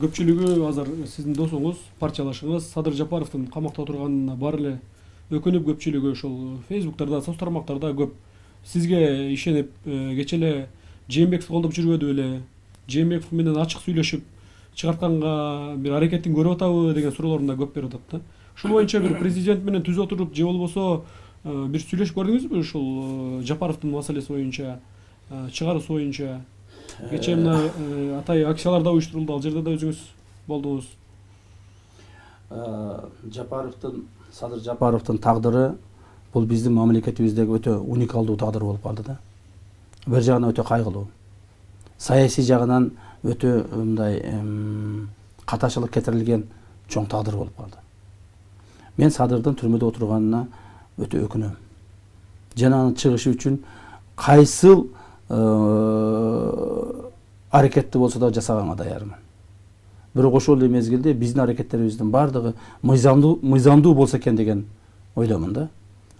Көпчүлүгү азыр сиздин досуңуз, парчалашыңыз Садыр Жапаровдун камакта отурганына баары эле өкүнүп, көпчүлүгү ошол Фейсбуктарда, соц тармактарда көп сизге ишенип, кечээ эле Жээнбековду колдоп жүрбөдү беле? Жээнбеков менен ачык сүйлөшүп чыгартканга бир аракетин көрүп атабы деген суроолорун да көп берип атат да. Ушул боюнча бир президент менен түз отуруп же болбосо бир сүйлөшүп көрдүңүзбү ушул Жапаровдун маселеси боюнча, чыгаруусу боюнча? Кечээ мына атай акциялар да уюштурулду, ал жерде да өзүңүз болдуңуз. Садыр Жапаровдун тагдыры бул биздин мамлекетибиздеги өтө уникалдуу тагдыр болуп калды да. Бир жагынан өтө кайгылуу. Саясий жагынан өтө мындай каташылык кетирилген чоң тагдыр болуп калды. Мен Садырдын түрмөдө отурганына өтө өкүнөм. Жана анын чыгышы үчүн кайсыл аракетти болсо да жасаганга даярмын. Бирок ошол эле мезгилде биздин аракеттерибиздин баардыгы мыйзамдуу болсо экен деген ойломун да.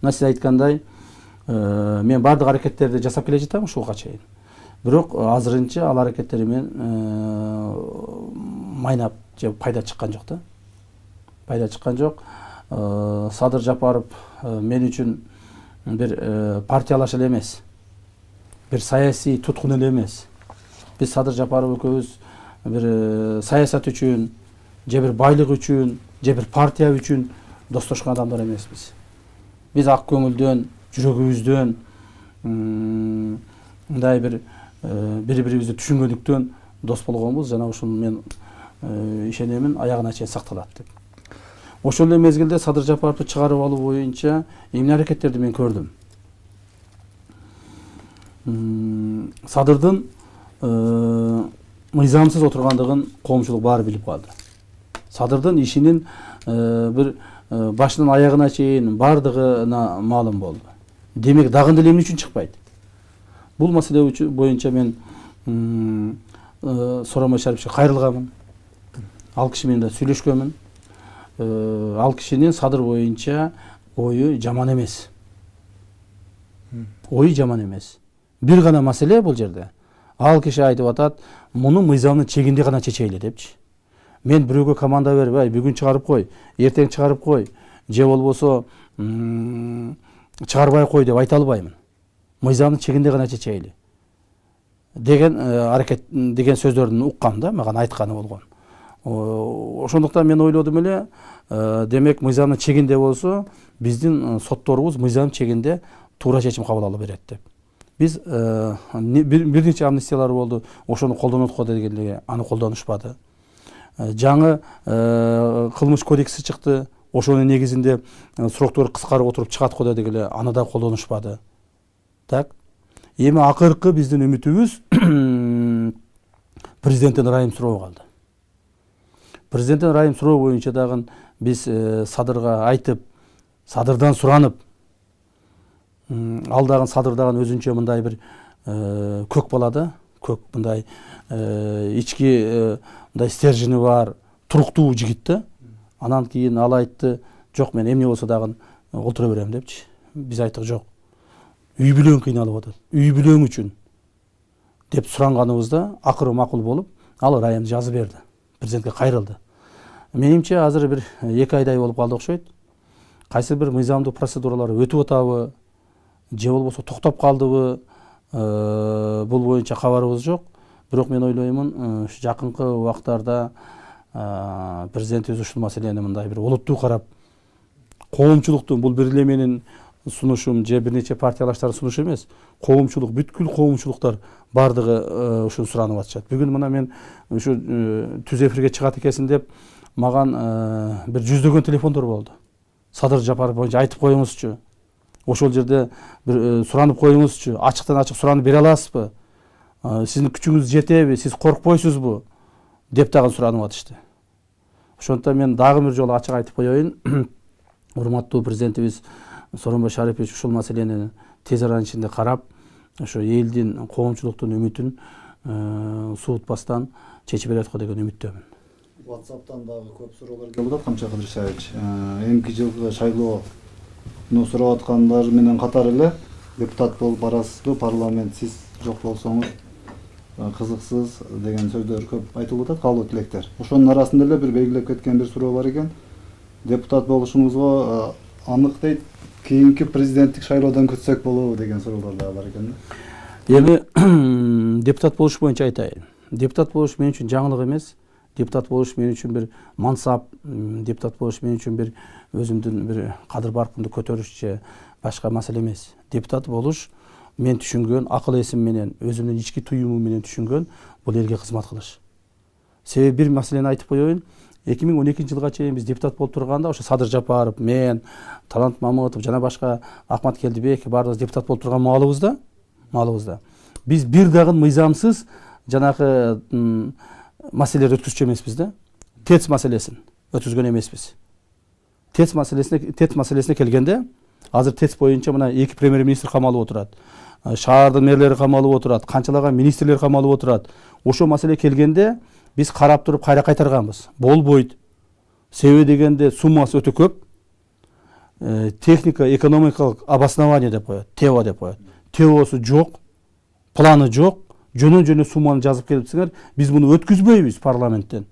Мына сиз айткандай, мен баардык аракеттерди жасап келе жатам ушулга чейин. Бирок азырынча ал аракеттеримен майнап же пайда чыккан жок да. Пайда чыккан жок. Садыр Жапаров мен үчүн бир партиялаш эле эмес. Бир саясий туткун эле эмес. Биз Садыр Жапаров экөөбүз бир саясат үчүн, же бир байлык үчүн, же бир партия үчүн достошкон адамдар эмеспиз. Биз ак көңүлдөн, жүрөгүбүздөн, мындай бир бири-бирибизди түшүнгөндүктөн дос болгонбуз, жана ушуну мен ишенемин аягына чейин сакталат деп. Ошол эле мезгилде Садыр Жапаровду чыгарып алуу боюнча эмне аракеттерди мен көрдүм. Садырдын мыйзамсыз отургандыгын коомчулук баары билип калды. Садырдын ишинин бир башынан аягына чейин баардыгына маалым болду. Демек дагы деле эмне үчүн чыкпайт? Бул маселе боюнча мен Сооронбай Шариповичке кайрылганмын. Ал киши менен да сүйлөшкөнмүн. Ал кишинин Садыр боюнча ою жаман эмес. Ою жаман эмес. Бир гана маселе бул жерде. Ал киши айтып атат, муну мыйзамдын чегинде гана чечейли депчи. Мен бирөөгө команда бербей, бүгүн чыгарып кой, эртең чыгарып кой, же болбосо чыгарбай кой деп айта албаймын. Мыйзамдын чегинде гана чечейли деген аракет деген сөздөрдүн уккам да, мага айтканы болгон. Ошондуктан мен ойлодум эле, демек мыйзамдын чегинде болсо, биздин сотторубуз мыйзам чегинде туура чечим кабыл ала берет деп. Биз бир нече амнистиялар болду, ошону колдонот го дегенде аны колдонушпады. Жаңы кылмыш кодекси чыкты, ошонун негизинде сроктору кыскарып отуруп чыгат го дегенде аны да колдонушпады. Так. Эми акыркы биздин үмүтүбүз президенттен ырайым суроо калды. Президенттен ырайым суроо боюнча дагы биз Садырга айтып, Садырдан суранып, ал дагы Садыр дагы өзүнчө мындай бир көк бала да, көк мындай ички мындай стержини бар, туруктуу жигит да. Анан кийин ал айтты, жок мен эмне болсо дагы олтура берем депчи. Биз айттык, жок. Үй бүлөң кыйналып атат. Үй бүлөң үчүн деп суранганыбызда акыры макул болуп, ал ырайымды жазып берди. Президентке кайрылды. Менимче азыр бир 2 айдай болуп калды окшойт. Кайсы бир мыйзамдуу процедуралар өтүп атабы, же болбосо токтоп калдыбы, бул боюнча кабарыбыз жок. Бирок мен ойлоймун, жакынкы убактарда президентибиз ушул маселени мындай бир олуттуу карап, коомчулуктун бул бир эле менин сунушум же бир нече партиялаштардын сунушу эмес, коомчулук, бүткүл коомчулуктар бардыгы ушуну суранып атышат. Бүгүн мына мен ушу түз эфирге чыгат экенсин деп маган бир жүздөгөн телефондор болду. Садыр Жапаров боюнча айтып коюңузчу. Ошол жерде бир суранып коюңузчу. Ачыктан ачык суранып бере аласызбы? Сиздин күчүңүз жетеби? Сиз коркпойсузбу? Деп дагы суранып атышты. Ошондуктан мен дагы бир жолу ачык айтып коеюн. Урматтуу президентибиз Сооронбай Шарипович ушул маселени тез аранын ичинде карап, ошо элдин, коомчулуктун үмүтүн суутпастан чечип берет го деген үмүттөмүн. WhatsApp'tan дагы көп суроолор келип атат, Камча Кыдыршаевич. Эмки жылкы шайлоону сурап аткандар менен катар эле депутат болуп барасызбы, парламент сиз жок болсоңуз кызыксыз деген сөздөр көп айтылып атат, каалоо тилектер. Ошонун арасында эле бир белгилеп кеткен бир суроо бар экен. Депутат болушуңузга анык дейт, кийинки президенттик шайлоодон күтсөк болобу деген суроолор да бар экен. Эми депутат болуш боюнча айтайын. Депутат болуш мен үчүн жаңылык эмес. Депутат болуш мен үчүн бир мансап, депутат болуш мен үчүн бир өзүмдүн бир кадыр баркымды көтөрүш же башка маселе эмес. Депутат болуш мен түшүнгөн акыл эсим менен, өзүмдүн ички туюмум менен түшүнгөн бул элге кызмат кылыш. Себеби бир маселени айтып коеюн. 2012-жылга чейин биз депутат болуп турганда ошо Садыр Жапаров, мен, Талант Мамытов жана башка Акмат Келдибек баарыбыз депутат болуп турган маалыбызда биз бир дагы мыйзамсыз жанагы маселелерди өткүзчү эмеспиз да. ТЭЦ маселесин өткүзгөн эмеспиз. ТЭЦ маселесине келгенде азыр ТЭЦ боюнча мына 2 премьер-министр камалып отурат. Шаардын мэрлери камалып отурат, канчалаган министрлер камалып отурат. Ошо маселе келгенде биз карап туруп кайра кайтарганбыз. Болбойт. Себеби дегенде суммасы өтө көп. Техника, экономикалык обоснование деп коет, ТЭО деп коет. ТЭОсу жок, планы жок, жөнөн сумманы жазып келипсиңер, биз муну өткүзбөйбүз парламенттен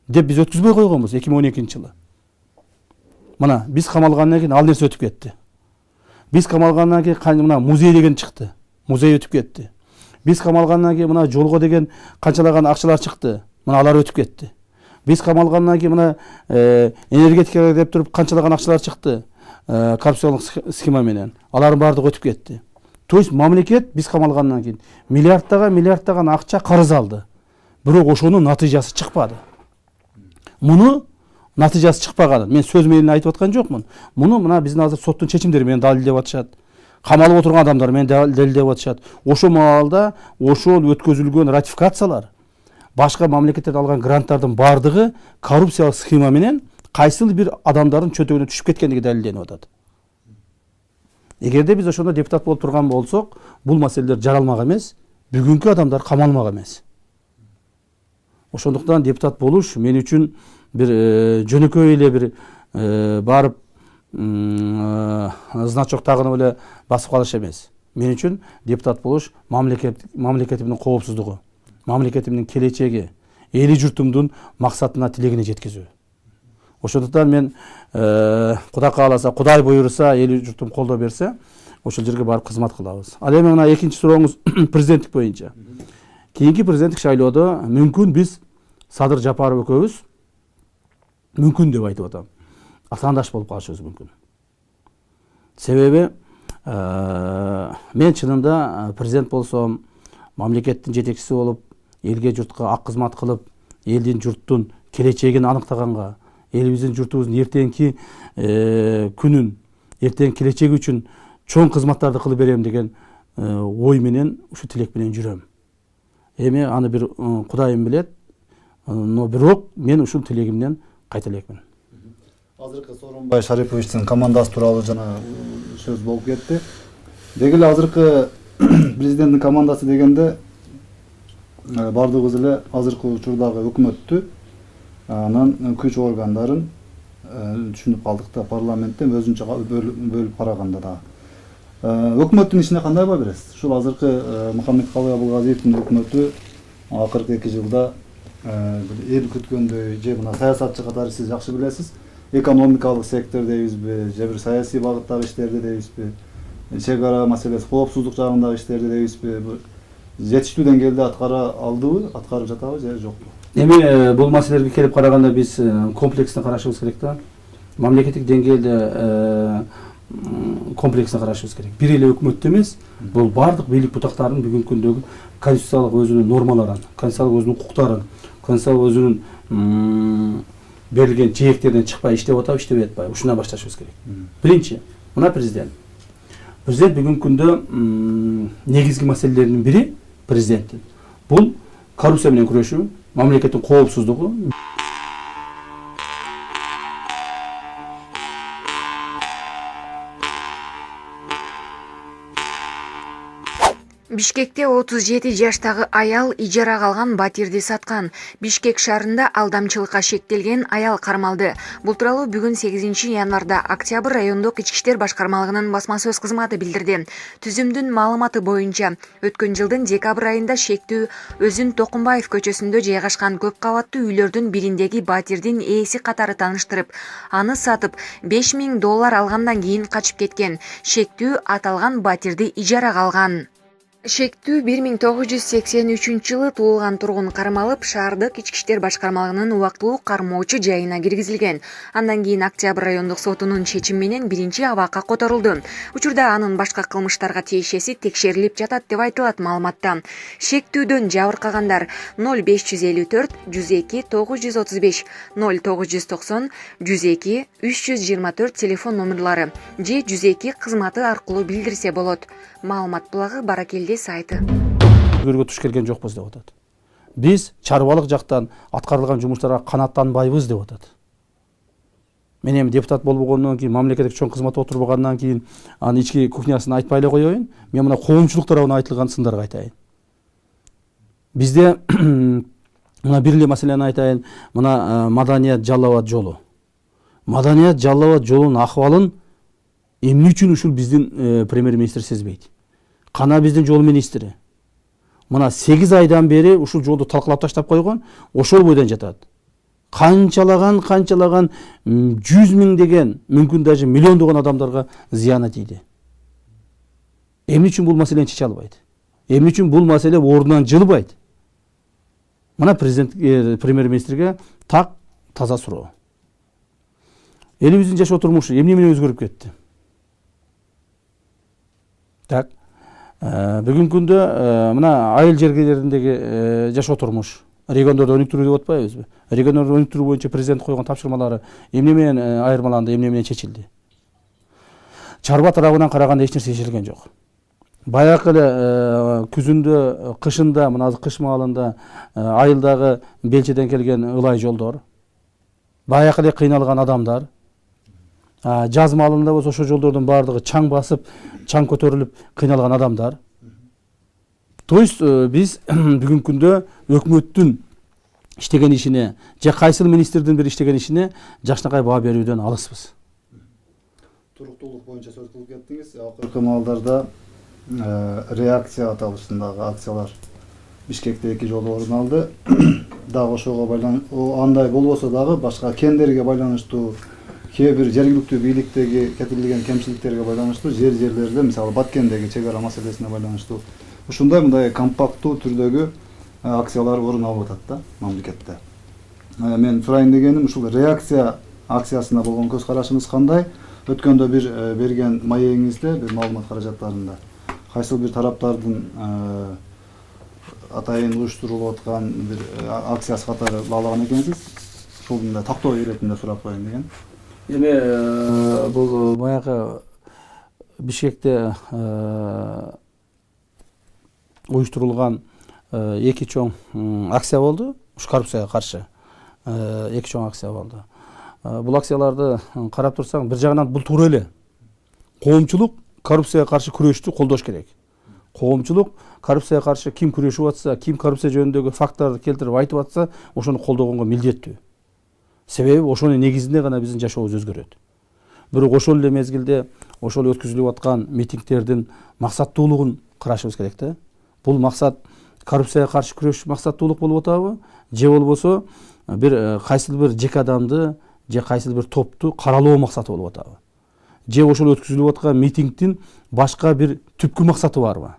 деп биз өткүзбөй койгонбуз 2012-жылы. Мына биз камалгандан кийин ал нерсе өтүп кетти. Биз камалгандан кийин мына музей деген чыкты. Музей өтүп кетти. Биз камалгандан кийин мына жолго деген канчалаган акчалар чыкты. Мына алар өтүп кетти. Биз камалгандан кийин мына энергетикага деп туруп канчалаган акчалар чыкты. Коррупциялык схема менен. Алардын баардыгы өтүп кетти. То есть мамлекет биз камалгандан кийин миллиардтаган акча карыз алды. Бирок ошонун натыйжасы чыкпады. Муну натыйжасы чыкпаганын мен сөз менен айтып аткан жокмун. Муну мына биздин азыр соттун чечимдери менен далилдеп атышат. Камалып отурган адамдар менен далилдеп атышат. Ошо маалда ошол өткөзүлгөн ратификациялар башка мамлекеттерден алган гранттардын баардыгы коррупциялык схема менен кайсыл бир адамдардын чөтөгүнө түшүп кеткендиги далилденип атат. Эгерде биз ошондо депутат болуп турган болсок, бул маселелер жаралмак эмес, бүгүнкү адамдар камалмак эмес. Ошондуктан депутат болуш мен үчүн бир жөнөкөй эле бир барып значок тагынып эле басып калыш эмес. Мен үчүн депутат болуш мамлекетимдин коопсуздугу, мамлекетимдин келечеги, эли журтумдун максатына тилегине жеткизүү. Ошондуктан мен Кудай кааласа, Кудай буйруса, эли журтум колдоо берсе, ошол жерге барып кызмат кылабыз. Ал эми мына экинчи сурооңуз президенттик боюнча. Кийинки президенттик шайлоодо мүмкүн биз Садыр Жапаров экөөбүз мүмкүн деп айтып атам. Атаандаш болуп калышыбыз мүмкүн. Себеби мен чынында президент болсом, мамлекеттин жетекчиси болуп, элге журтка ак кызмат кылып, элдин журттун келечегин аныктаганга, элибиздин журтубуздун эртеңки күнүн, эртең келечеги үчүн чоң кызматтарды кылып берем деген ой менен, ушу тилек менен жүрөм. Эми аны бир Кудайым билет, но бирок мен ушул тилегимден кайта элекмин. Азыркы Сооронбай Шариповичтин командасы тууралуу жана сөз болуп кетти. Деги эле азыркы президенттин командасы дегенде бардыгыбыз эле азыркы учурдагы өкмөттү, анан күч органдарын түшүнүп калдык да, парламентте өзүнчө бөлүп караганда да. Өкмөттүн ишине кандай баа бересиз? Ушул азыркы Мухаммедкалый Абылгазиевдин өкмөтү акыркы 2 жылда эл күткөндөй, же мына саясатчы катары сиз жакшы билесиз, экономикалык сектор дейбизби, же бир саясий багыттагы иштерди дейбизби, чек ара маселеси, коопсуздук жагындагы иштерди дейбизби, жетиштүү деңгээлде аткара алдыбы, аткарып жатабы же жокпу? Эми бул маселелерге келип караганда биз комплексно карашыбыз керек да. Мамлекеттик деңгээлде комплексно карашыбыз керек. Бир эле өкмөттө эмес, бул бардык бийлик бутактарынын бүгүнкү күндөгү конституциялык өзүнүн нормаларын, конституциялык өзүнүн укуктарын, конституциялык өзүнүн берилген жээктерден чыкпай иштеп атабы, иштебей атпайбы, ушундан башташыбыз керек. Биринчи, мына президент. Президент бүгүнкү күндө негизги маселелеринин бири президенттин. Бул коррупция менен күрөшүү, мамлекеттин коопсуздугу. Бишкекте 37 жаштагы аял ижарага алган батирди саткан. Бишкек шаарында алдамчылыкка шектелген аял кармалды. Бул тууралуу бүгүн 8 январда Октябрь райондук ички иштер башкармалыгынын басма сөз кызматы билдирди. Түзүмдүн маалыматы боюнча, өткөн жылдын декабрь айында шектүү Өзүн Токумбаев көчөсүндө жайгашкан көп кабаттуу үйлөрдүн бириндеги батирдин ээси катары тааныштырып, аны сатып $5000 алгандан кийин качып кеткен. Шектүү аталган батирди ижарага алган. Шектүү 1983 жылы туулган тургун кармалып, шаардык ички иштер башкармалыгынын убактылуу кармоочу жайына киргизилген. Андан кийин Октябрь райондук сотунун чечими менен 1-абакка которулду. Учурда анын башка кылмыштарга тиешеси текшерилип жатат деп айтылат маалыматта. Шектүүдөн жабыркагандар 0554 102 935 0990 102 324 телефон номерлары же 102 кызматы аркылуу билдирсе болот. Маалымат булагы Баракелде сайты. Көргө туш келген жокпуз деп атат. Биз чарбалык жактан аткарылган жумуштарга канааттанбайбыз деп атат. Мен эми депутат болбогондон кийин, мамлекеттик чоң кызматта отурбагандан кийин, анын ички кухнясын айтпай эле коеюн. Мен мына коомчулук тарабынан айтылган сындарга айтайын. Бизде мына бир эле маселени айтайын. Мына Маданият Жалал Абад жолу. Маданият Жалал Абад жолунун акыбалын эмне үчүн ушул биздин премьер-министр сезбейт? Кана биздин жол министри. Мына 8 айдан бери ушул жолду талкалап таштап койгон, ошол бойдон жатат. Канчалаган 100 миң деген, мүмкүн даже миллиондогон адамдарга зыяны тийди. Эмне үчүн бул маселени чече албайт? Эмне үчүн бул маселе ордунан жылбайт? Мына президент премьер-министрге так таза суроо. Элибиздин жашоо турмушу эмне менен өзгөрүп кетти? Так. Бүгүнкү күндө мына айыл жергелериндеги жашоо турмуш региондордо өнүктүрүү деп атпайбызбы? Региондордо өнүктүрүү боюнча президент койгон тапшырмалары эмне менен айырмаланды, эмне менен чечилди? Чарба тарабынан караганда эч нерсе чечилген жок. Баягы эле күзүндө, кышында, мына кыш маалында айылдагы белчеден келген ылай жолдор, баягы эле кыйналган адамдар, жаз маалында болсо ошо жолдордун баардыгы чаң басып, чаң көтөрүлүп кыйналган адамдар. То есть биз бүгүнкү күндө өкмөттүн иштеген ишине, же кайсыл министрдин бир иштеген ишине жакшынакай баа берүүдөн алыспыз. Туруктуулук боюнча сөз кылып кеттиңиз. Акыркы маалдарда реакция аталышындагы акциялар Бишкекте 2 жолу орун алды. Дагы ошого байланыштуу, андай болбосо дагы башка кендерге байланыштуу, кээ бир жергиликтүү бийликтеги кетирилген кемчиликтерге байланыштуу, жерлерде, мисалы Баткендеги чек ара маселесине байланыштуу ушундай мындай компакттуу түрдөгү акциялар орун алып атат да мамлекетте. Мен сурайын дегеним ушул реакция акциясына болгон көз карашыңыз кандай? Өткөндө бир берген маегиңизде, бир маалымат каражаттарында кайсыл бир тараптардын атайын уюштурулуп аткан бир акциясы катары баалаган экенсиз. Ушул мындай тактоо иретинде сурап коеюн деген. Эми бул баягы Бишкекте уюштурулган 2 чоң акция болду. Уш коррупцияга каршы 2 чоң акция болду. Бул акцияларды карап турсаң, бир жагынан бул туура эле. Коомчулук коррупцияга каршы күрөштү колдош керек. Коомчулук коррупцияга каршы ким күрөшүп атса, ким коррупция жөнүндөгү факттарды келтирип айтып атса, ошону колдогонго милдеттүү. Себеби ошонун негизинде гана биздин жашообуз өзгөрөт. Бирок ошол эле мезгилде ошол өткөзүлүп аткан митингдердин максаттуулугун карашыбыз керек да. Бул максат коррупцияга каршы күрөш максаттуулук болуп атабы? Же болбосо бир кайсыл бир жеке адамды, же кайсыл бир топту каралоо максаты болуп атабы? Же ошол өткөзүлүп аткан митингдин башка бир түпкү максаты барбы?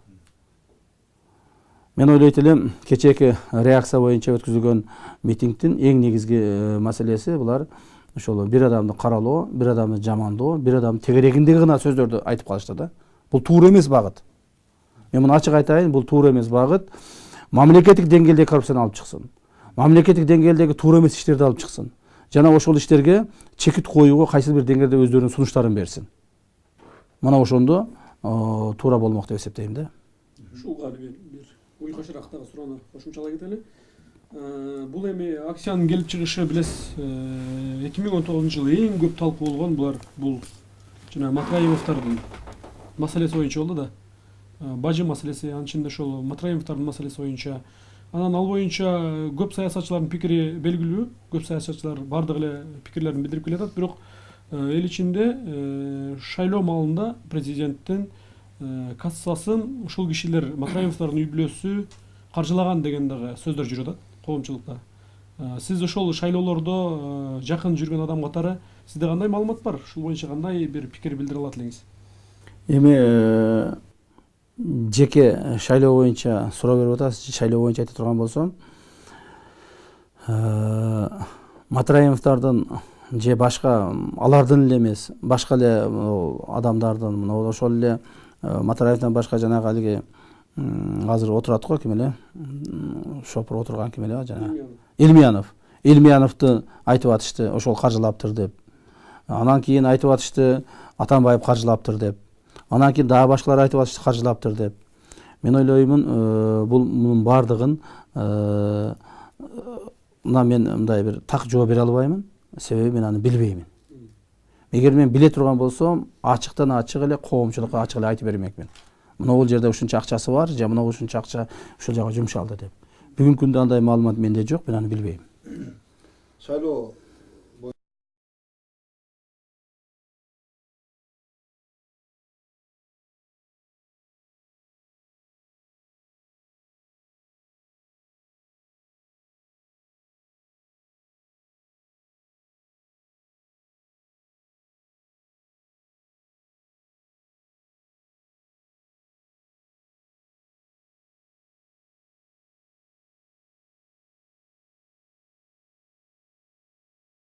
Мен ойлойт элем, кечээки реакция боюнча өткөзүлгөн митингдин эң негизги маселеси булар ошол бир адамды каралоо, бир адамды жамандоо, бир адамдын тегерегиндеги гана сөздөрдү айтып калышты да. Бул туура эмес багыт. Мен муну ачык айтайын, бул туура эмес багыт. Мамлекеттик деңгээлде коррупцияны алып чыксын. Мамлекеттик деңгээлдеги туура эмес иштерди алып чыксын. Жана ошол иштерге чекит коюуга кайсыл бир деңгээлде өздөрүнүн сунуштарын берсин. Мына ошондо туура болмок деп эсептейм да. Ушуга бир уйкашырактагы суроону кошумчалай кетели. Бул эми акциянын келип чыгышы билесиз, 2019 эң көп талкуу болгон бул жана Матгаевовдордун маселеси боюнча болду да. бажы маселеси, анын ичинде ошол Матраимовдордун маселеси боюнча. Анан ал боюнча көп саясатчылардын пикири белгилүү. Көп саясатчылар бардык эле пикирлерин билдирип келатат, бирок эл ичинде шайлоо маалында президенттин кассасын ушул кишилер Матраимовдордун үй бүлөсү каржылаган деген дагы сөздөр жүрүп атат коомчулукта. Сиз ошол шайлоолордо жакын жүргөн адам катары сизде кандай маалымат бар? Ушул боюнча кандай бир пикир билдире алат элеңиз? Эми жеке шайлоо боюнча суроо берип атасыз. Шайлоо боюнча айта турган болсом, Матраимовдордун же башка алардын эле эмес, башка эле адамдардын, ошол эле Матраевден башка жанагы алиги азыр отурат го, ким эле шопур отурган ким эле жанагы Илмияновду айтып атышты, ошол каржылаптыр деп. Анан кийин айтып атышты, Атамбаев каржылаптыр деп. Анан кийин дагы башкалар айтып атышты, каржылаптыр деп. Мен ойлоймун, мунун бардыгын мына мен мындай бир так жооп бере албаймын, себеби мен аны билбеймин. Эгер мен биле турган болсом, ачыктан ачык эле коомчулукка ачык эле айтып бермекмин. Мына жерде ушунча акчасы бар, же мына ушунча акча ушул жака жумшалды деп. Бүгүнкү күндө андай маалымат менде жок, мен аны билбейм. Шайлоо